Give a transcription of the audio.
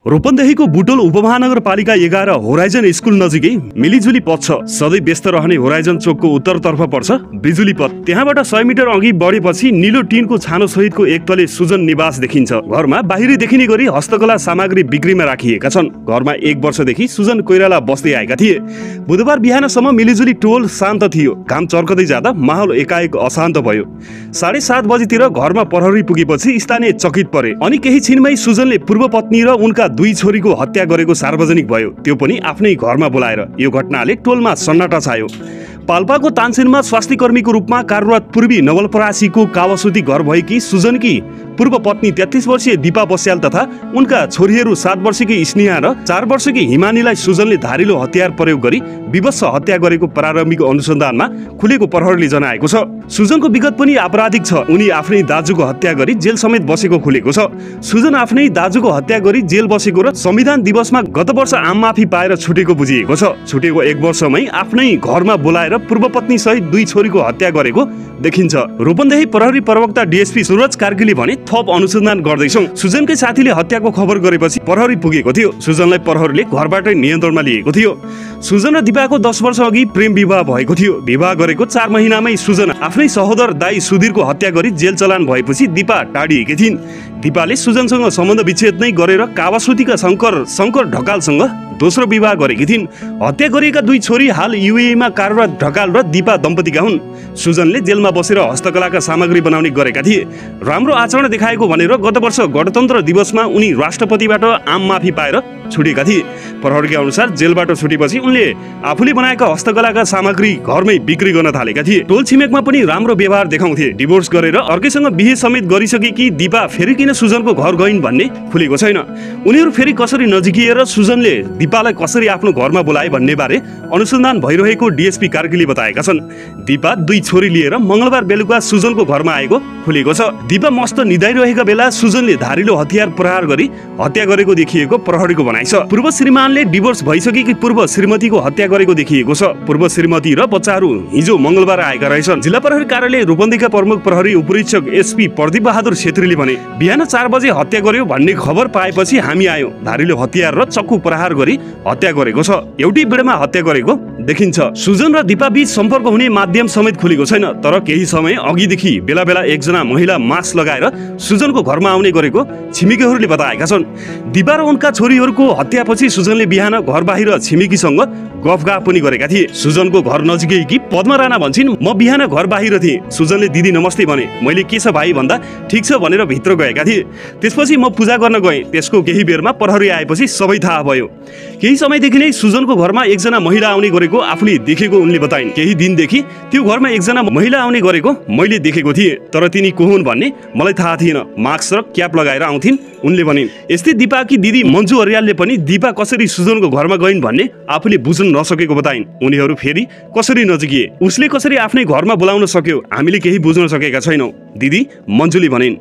रूपन्देहीको बुटोल उपमहानगरपालिका 11 horizon school नजिकै मिलिजुली पथ छ। सधैँ व्यस्त रहने होराइजन चोकको उत्तरतर्फ पर्छ बिजुली पथ। त्यहाँबाट 100 मिटर अघि बढेपछि निलो टिनको छानो सहितको एक तले सुजन निवास देखिन्छ। घरमा बाहिरी देखिने गरी हस्तकला सामग्री बिक्रीमा राखिएका छन्। घरमा 1 वर्षदेखि सुजन कोइराला बस्दै आएका थिए। बुधबार बिहानसम्म मिलिजुली टोल शान्त थियो। काम चर्कदै जाँदा माहौल एकाएक अशान्त भयो। 7:30 बजेतिर घरमा प्रहरी पुगेपछि स्थानीय चकित परे। अनि केही छिनमै सुजनले पूर्व पत्नी र उनका 2 छोरीको हत्या गरेको सार्वजनिक भयो, त्यो पनि आफ्नै घरमा बोलाएर। यो घटनाले टोलमा सन्नाटा छायो। पाल्पाको तानसेनमा स्वास्थ्य कर्मीको रूपमा कार्यरत पूर्वी नवलपरासीको कावासुती घर भएकी सुजनकी पूर्व पत्नी 33 वर्षीय दीपा बस्याल तथा उनका छोरीहरू 7 वर्षकी स्नेहा र 4 वर्षकी हिमानीलाई सुजनले धारिलो हतियार प्रयोग गरी विवश हत्या गरेको प्रारम्भिक अनुसन्धानमा खुलेको प्रहरीले जनाएको छ। सुजनको विगत पनि आपराधिक छ। उनी आफ्नै दाजुको हत्या गरी जेल समेत बसेको खुलेको छ। सुजन आफ्नै दाजुको हत्या गरी जेल बसेको र संविधान दिवसमा गत वर्ष आम माफी पाएर छुटेको बुझिएको छ। छुटेको 1 वर्षमै आफ्नै घरमा बोलाएर पूर्व पत्नी सहित 2 छोरीको हत्या गरेको देखिन्छ। रूपन्देही प्रहरी प्रवक्ता डीएसपी सूरज कार्कीले भने थप अनुसन्धान गर्दैछौं। सुजनकै साथीले हत्याको खबर गरेपछि प्रहरी पुगेको थियो। सुजनलाई प्रहरीले घरबाटै नियन्त्रणमा लिएको थियो। सुजन र दीपाको 10 वर्ष अघि प्रेम विवाह भएको थियो। विवाह गरेको 4 महिनामै सुजन आफ्नै सहोदर दाई सुधीरको हत्या गरी जेल चलान भएपछि दीपा टाढिएकी थिइन्। दीपाले सुजनसँग सम्बन्ध विच्छेद नै गरेर कावासुतीका शङ्कर ढकालसँग दोस्रो विवाह गरेकी थिइन्। हत्या गरिएका 2 छोरी हाल युएईमा कार्यरत ढकाल र दीपा दम्पतिका हुन्। सुजनले जेलमा बसेर हस्तकलाका सामग्री बनाउने गरेका थिए। राम्रो आचरण देखाएको भनेर गत वर्ष गणतन्त्र दिवसमा उनी राष्ट्रपतिबाट आम माफी पाएर छुटेका थिए। प्रहरीका अनुसार जेलबाट छुटेपछि उनले आफूले बनाएका हस्तकलाका सामग्री घरमै बिक्री गर्न थालेका थिए। टोल छिमेकमा पनि राम्रो व्यवहार देखाउँथे। डिभोर्स गरेर अर्कैसँग बिहे समेत गरिसकेकी दीपा फेरि किन सुजनको घर गइन् भन्ने खुलेको छैन। उनीहरू फेरि कसरी नजिकिएर सुजनले दीपालाई कसरी आफ्नो घरमा बोलाए भन्ने बारे अनुसन्धान भइरहेको डीएसपी कार्कीले बताएका छन्। दीपा 2 छोरी लिएर मंगलबार बेलुका सुजनको घरमा आएको खुलेको छ। दीपा मस्त निदाइरहेका बेला सुजनले धारिलो हतियार प्रहार गरी हत्या गरेको देखिएको प्रहरीको भनाइ छ। पूर्व श्रीमानले डिभोर्स भइसकेकी पूर्व श्रीमतीको हत्या गरेको देखिएको छ। पूर्व श्रीमती र बच्चाहरू हिजो मंगलबार आएका रहेछन्। जिल्ला प्रहरी कार्यालय रूपन्देहीका प्रमुख प्रहरी उपरीक्षक एसपी प्रदीप बहादुर छेत्रीले भने, बिहान 4 बजे हत्या गर्यो भन्ने खबर पाएपछि हामी आयौं। धारिलो हतियार र चक्कु प्रहार गरी हत्या गरेको छ। एउटै बेडमा हत्या गरेको देखिन्छ। सुजन र दीपा बीच सम्पर्क हुने माध्यम समेत खुलेको छैन। तर केही समय अघिदेखि बेला बेला एकजना महिला मास्क लगाएर सुजनको घरमा आउने गरेको छिमेकीहरूले बताएका छन्। दीपा र उनका छोरीहरूको हत्यापछि सुजनले बिहान घर बाहिर छिमेकीसँग गफगाफ पनि गरेका थिए। सुजनको घर नजिकै पद्मा राणा भन्छिन्, म बिहान घर बाहिर थिएँ। सुजनले दिदी नमस्ते भने। मैले के छ भाइ भन्दा ठिक छ भनेर भित्र गएका थिए। त्यसपछि म पूजा गर्न गएँ। त्यसको केही बेरमा प्रहरी आएपछि सबै थाहा भयो। केही समयदेखि नै सुजनको घरमा एकजना महिला आउने गरेको आफूले देखेको उनले बताइन्। केही दिनदेखि त्यो घरमा एकजना महिला आउने गरेको मैले देखेको थिएँ। तर तिनी को हुन् भन्ने मलाई थाहा थिएन। मास्क र क्याप लगाएर आउँथिन् उनले भनिन्। यस्तै दीपाकी दिदी मन्जु अर्यालले पनि दीपा कसरी सुजनको घरमा गइन् भन्ने आफूले बुझ्न नसकेको बताइन्। उनीहरू फेरि कसरी नजिकिए, उसले कसरी आफ्नै घरमा बोलाउन सक्यो, हामीले केही बुझ्न सकेका छैनौँ, दिदी मन्जुले भनिन्।